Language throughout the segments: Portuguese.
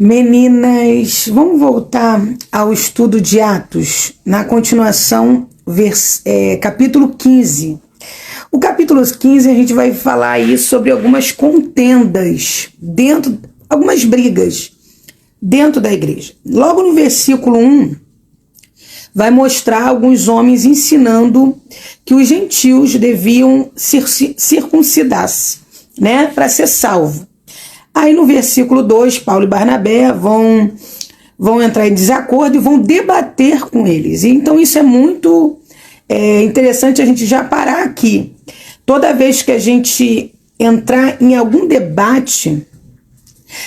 Meninas, vamos voltar ao estudo de Atos, na continuação, capítulo 15. O capítulo 15 a gente vai falar aí sobre algumas contendas, algumas brigas dentro da igreja. Logo no versículo 1, vai mostrar alguns homens ensinando que os gentios deviam circuncidar-se, né, para ser salvo. Aí no versículo 2, Paulo e Barnabé vão entrar em desacordo e vão debater com eles. Então isso é muito interessante a gente já parar aqui. Toda vez que a gente entrar em algum debate,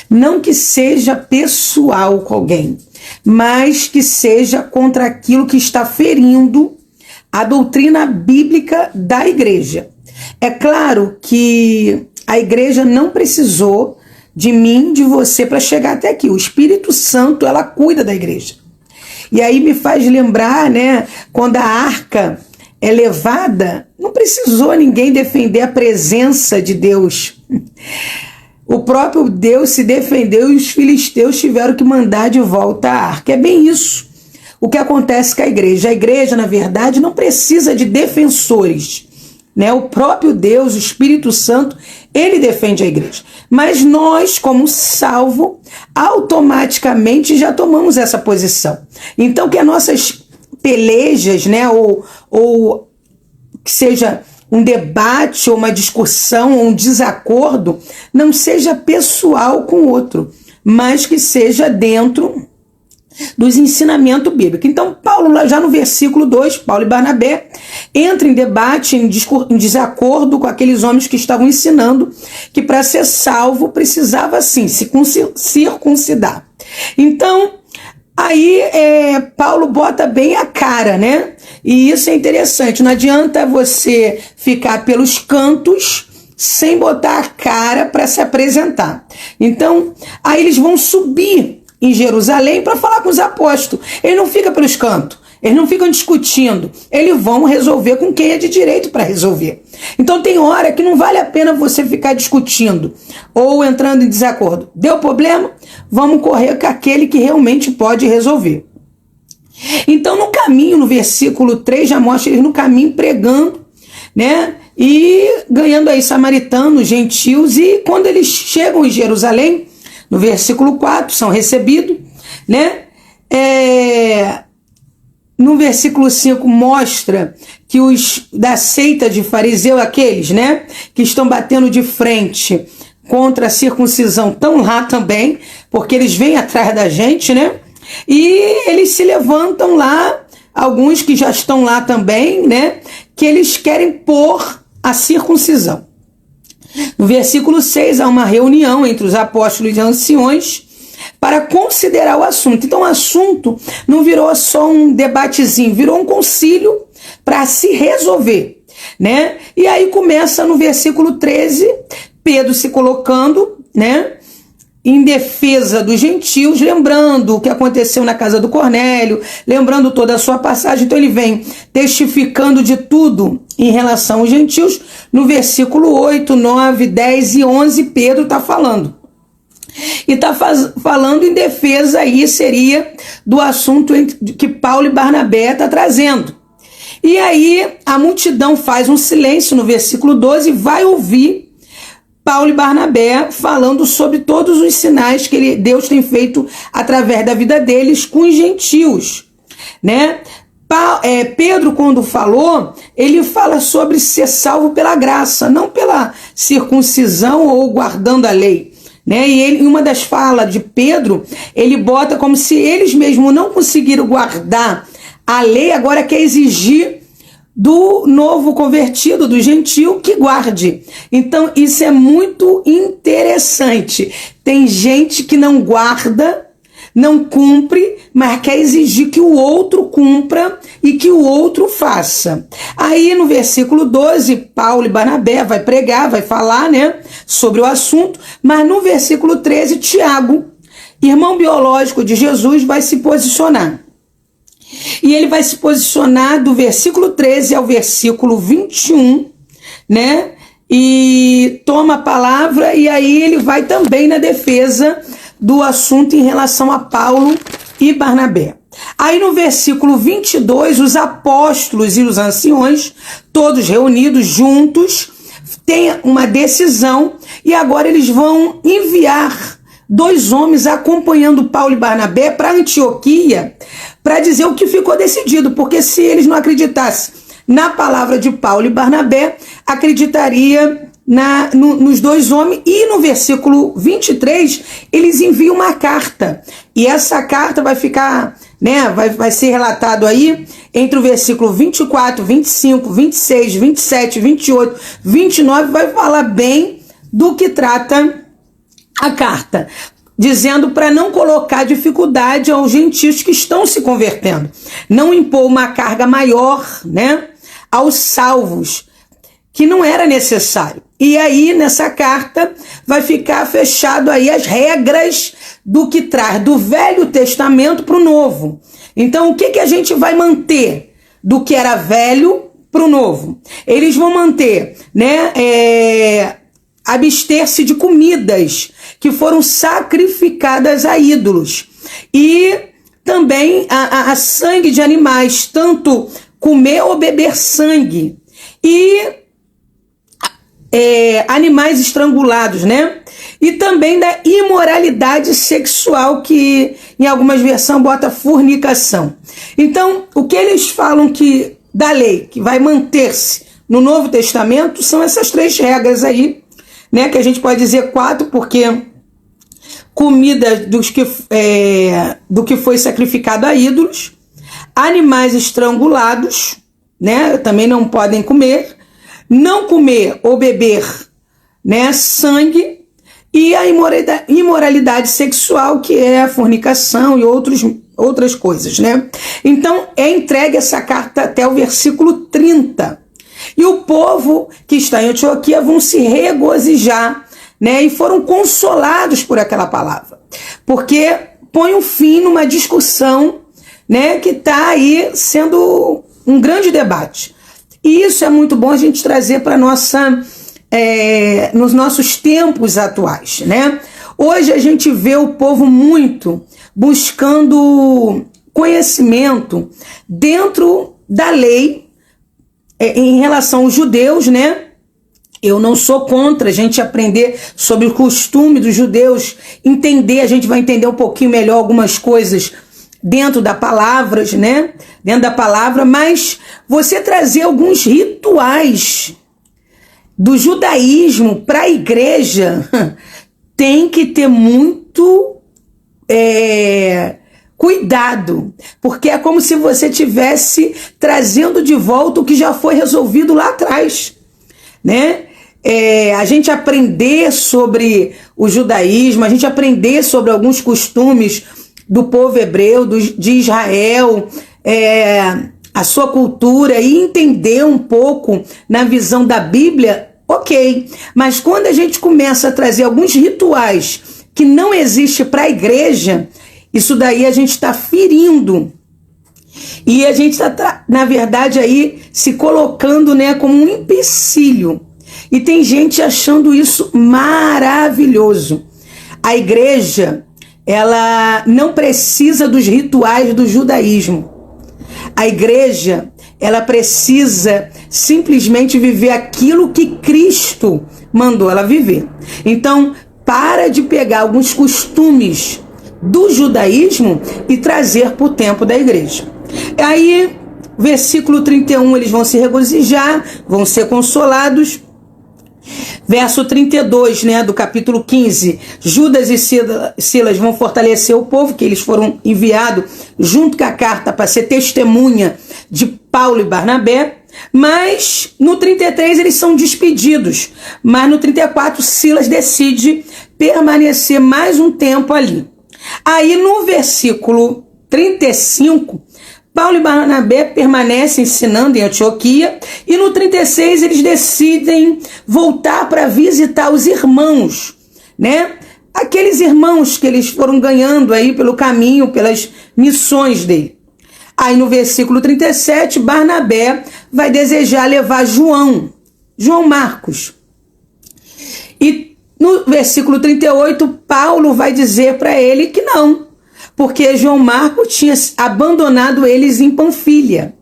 não que seja pessoal com alguém, mas que seja contra aquilo que está ferindo a doutrina bíblica da igreja. É claro que a igreja não precisou de mim, de você, para chegar até aqui. O Espírito Santo, ela cuida da igreja. E aí me faz lembrar, né, quando a arca é levada, não precisou ninguém defender a presença de Deus. O próprio Deus se defendeu e os filisteus tiveram que mandar de volta a arca. É bem isso o que acontece com a igreja. A igreja, na verdade, não precisa de defensores, né? O próprio Deus, o Espírito Santo, ele defende a igreja. Mas nós, como salvo, automaticamente já tomamos essa posição. Então, que as nossas pelejas, né, ou que seja um debate, ou uma discussão, ou um desacordo, não seja pessoal com o outro, mas que seja dentro dos ensinamentos bíblicos. Então, Paulo, já no versículo 2, Paulo e Barnabé entram em debate, em desacordo com aqueles homens que estavam ensinando que para ser salvo precisava, sim, se circuncidar. Então, aí Paulo bota bem a cara, né? E isso é interessante. Não adianta você ficar pelos cantos sem botar a cara para se apresentar. Então, aí eles vão subir em Jerusalém para falar com os apóstolos. Eles não ficam pelos cantos, eles não ficam discutindo, eles vão resolver com quem é de direito para resolver. Então tem hora que não vale a pena você ficar discutindo ou entrando em desacordo. Deu problema? Vamos correr com aquele que realmente pode resolver. Então no caminho, no versículo 3, já mostra eles no caminho pregando, né? E ganhando aí samaritanos, gentios, e quando eles chegam em Jerusalém, no versículo 4, são recebidos, né? No versículo 5 mostra que os da seita de fariseu, aqueles, né, que estão batendo de frente contra a circuncisão, estão lá também, porque eles vêm atrás da gente, né? E eles se levantam lá, alguns que já estão lá também, né, que eles querem pôr a circuncisão. No versículo 6, há uma reunião entre os apóstolos e anciões para considerar o assunto. Então o assunto não virou só um debatezinho, virou um concílio para se resolver, né? E aí começa no versículo 13, Pedro se colocando, né, em defesa dos gentios, lembrando o que aconteceu na casa do Cornélio, lembrando toda a sua passagem. Então ele vem testificando de tudo em relação aos gentios. No versículo 8, 9, 10 e 11, Pedro está falando. E está falando em defesa aí, seria do assunto que Paulo e Barnabé está trazendo. E aí a multidão faz um silêncio no versículo 12 e vai ouvir Paulo e Barnabé falando sobre todos os sinais que Deus tem feito através da vida deles com os gentios, né? Pedro, quando falou, ele fala sobre ser salvo pela graça, não pela circuncisão ou guardando a lei, né? E uma das falas de Pedro, ele bota como se eles mesmos não conseguiram guardar a lei, agora quer exigir do novo convertido, do gentil, que guarde. Então isso é muito interessante. Tem gente que não guarda, não cumpre, mas quer exigir que o outro cumpra e que o outro faça. Aí no versículo 12, Paulo e Barnabé vai pregar, vai falar, né, sobre o assunto, mas no versículo 13, Tiago, irmão biológico de Jesus, vai se posicionar. E ele vai se posicionar do versículo 13 ao versículo 21, né? E toma a palavra, e aí ele vai também na defesa do assunto em relação a Paulo e Barnabé. Aí no versículo 22, os apóstolos e os anciões, todos reunidos juntos, têm uma decisão e agora eles vão enviar 2 homens acompanhando Paulo e Barnabé para Antioquia para dizer o que ficou decidido, porque se eles não acreditassem na palavra de Paulo e Barnabé, acreditaria nos 2 homens. E no versículo 23, eles enviam uma carta. E essa carta vai ficar, né, vai ser relatado aí entre o versículo 24, 25, 26, 27, 28, 29, vai falar bem do que trata a carta, dizendo para não colocar dificuldade aos gentios que estão se convertendo, não impor uma carga maior, né, aos salvos, que não era necessário. E aí, nessa carta, vai ficar fechado aí as regras do que traz do Velho Testamento para o Novo. Então, o que a gente vai manter do que era velho para o Novo? Eles vão manter, né, abster-se de comidas que foram sacrificadas a ídolos. E também a sangue de animais, tanto comer ou beber sangue. E animais estrangulados, né? E também da imoralidade sexual, que em algumas versões bota fornicação. Então, o que eles falam que da lei, que vai manter-se no Novo Testamento, são essas 3 regras aí, né? Que a gente pode dizer 4, porque comida do que foi sacrificado a ídolos, animais estrangulados, né? Também não podem comer, não comer ou beber, né, sangue, e a imoralidade sexual, que é a fornicação e outras coisas, né? Então é entregue essa carta até o versículo 30. E o povo que está em Antioquia vão se regozijar, né? E foram consolados por aquela palavra, porque põe um fim numa discussão, né, que está aí sendo um grande debate. E isso é muito bom a gente trazer para nos nossos tempos atuais, né? Hoje a gente vê o povo muito buscando conhecimento dentro da lei em relação aos judeus, né? Eu não sou contra a gente aprender sobre o costume dos judeus, a gente vai entender um pouquinho melhor algumas coisas dentro da palavra, né? Dentro da palavra, mas você trazer alguns rituais do judaísmo para a igreja tem que ter muito cuidado, porque é como se você estivesse trazendo de volta o que já foi resolvido lá atrás, né? A gente aprender sobre o judaísmo, a gente aprender sobre alguns costumes do povo hebreu, de Israel, a sua cultura, e entender um pouco na visão da Bíblia, ok. Mas quando a gente começa a trazer alguns rituais que não existem para a igreja, isso daí a gente está ferindo. E a gente está, na verdade, aí se colocando, né, como um empecilho. E tem gente achando isso maravilhoso. A igreja, ela não precisa dos rituais do judaísmo. A igreja, ela precisa simplesmente viver aquilo que Cristo mandou ela viver. Então, para de pegar alguns costumes do judaísmo e trazer para o tempo da igreja. Aí, versículo 31, eles vão se regozijar, vão ser consolados. Verso 32, né, do capítulo 15, Judas e Silas vão fortalecer o povo, que eles foram enviados junto com a carta para ser testemunha de Paulo e Barnabé. Mas no 33 eles são despedidos, mas no 34 Silas decide permanecer mais um tempo ali. Aí no versículo 35, Paulo e Barnabé permanecem ensinando em Antioquia, e no 36 eles decidem voltar para visitar os irmãos, né? Aqueles irmãos que eles foram ganhando aí pelo caminho, pelas missões dele. Aí no versículo 37, Barnabé vai desejar levar João Marcos. E No versículo 38, Paulo vai dizer para ele que não, porque João Marcos tinha abandonado eles em Panfilha.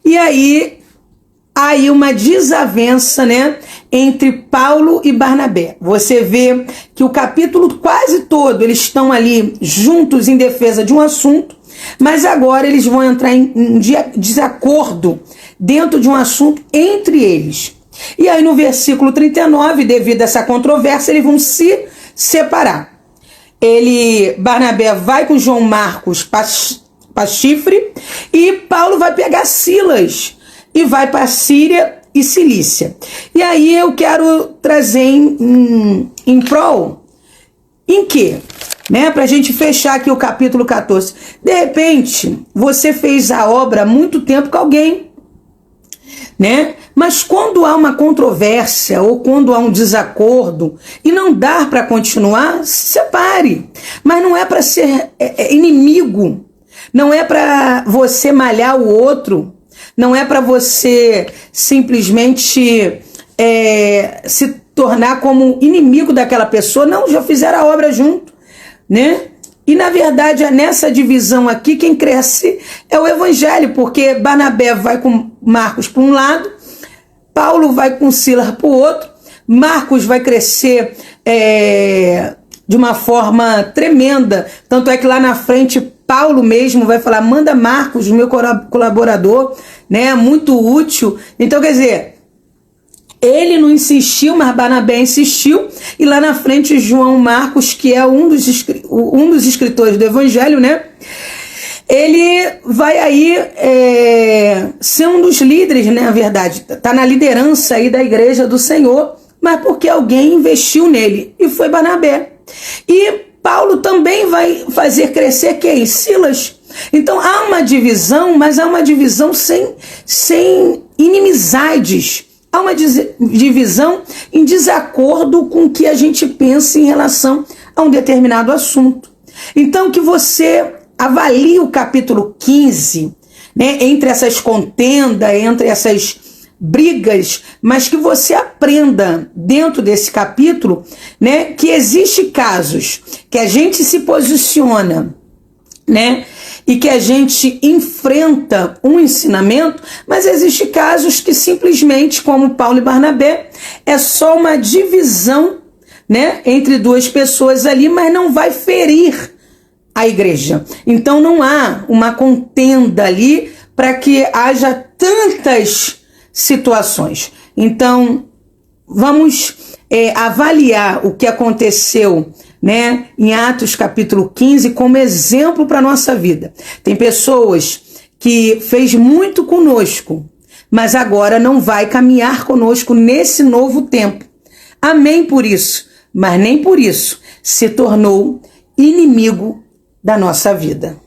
E aí uma desavença, né, entre Paulo e Barnabé. Você vê que o capítulo quase todo eles estão ali juntos em defesa de um assunto, mas agora eles vão entrar em desacordo dentro de um assunto entre eles. E aí no versículo 39, devido a essa controvérsia, eles vão se separar. Barnabé vai com João Marcos para Chifre e Paulo vai pegar Silas e vai para Síria e Cilícia. E aí eu quero trazer em prol, em quê? Né? Para a gente fechar aqui o capítulo 14. De repente, você fez a obra há muito tempo com alguém, né? Mas quando há uma controvérsia ou quando há um desacordo e não dá para continuar, se separe. Mas não é para ser inimigo, não é para você malhar o outro, não é para você simplesmente se tornar como inimigo daquela pessoa. Não, já fizeram a obra junto, né? E na verdade, nessa divisão aqui, quem cresce é o evangelho, porque Barnabé vai com Marcos para um lado, Paulo vai com Silas para o outro, Marcos vai crescer de uma forma tremenda, tanto é que lá na frente Paulo mesmo vai falar, manda Marcos, meu colaborador, né, muito útil. Então, quer dizer, ele não insistiu, mas Barnabé insistiu, e lá na frente João Marcos, que é um dos escritores do Evangelho, né? Ele vai aí ser um dos líderes, né? Na verdade, está na liderança aí da igreja do Senhor, mas porque alguém investiu nele, e foi Barnabé. E Paulo também vai fazer crescer quem? Silas. Então há uma divisão, mas há uma divisão sem inimizades. Há uma divisão em desacordo com o que a gente pensa em relação a um determinado assunto. Então, que você avalie o capítulo 15, né, entre essas contendas, entre essas brigas, mas que você aprenda dentro desse capítulo, né, que existe casos que a gente se posiciona, né, e que a gente enfrenta um ensinamento, mas existem casos que simplesmente, como Paulo e Barnabé, é só uma divisão, né, entre duas pessoas ali, mas não vai ferir a igreja. Então não há uma contenda ali para que haja tantas situações. Então vamos avaliar o que aconteceu, né, em Atos capítulo 15 como exemplo para a nossa vida. Tem pessoas que fez muito conosco, mas agora não vai caminhar conosco nesse novo tempo. Amém por isso, mas nem por isso se tornou inimigo da nossa vida.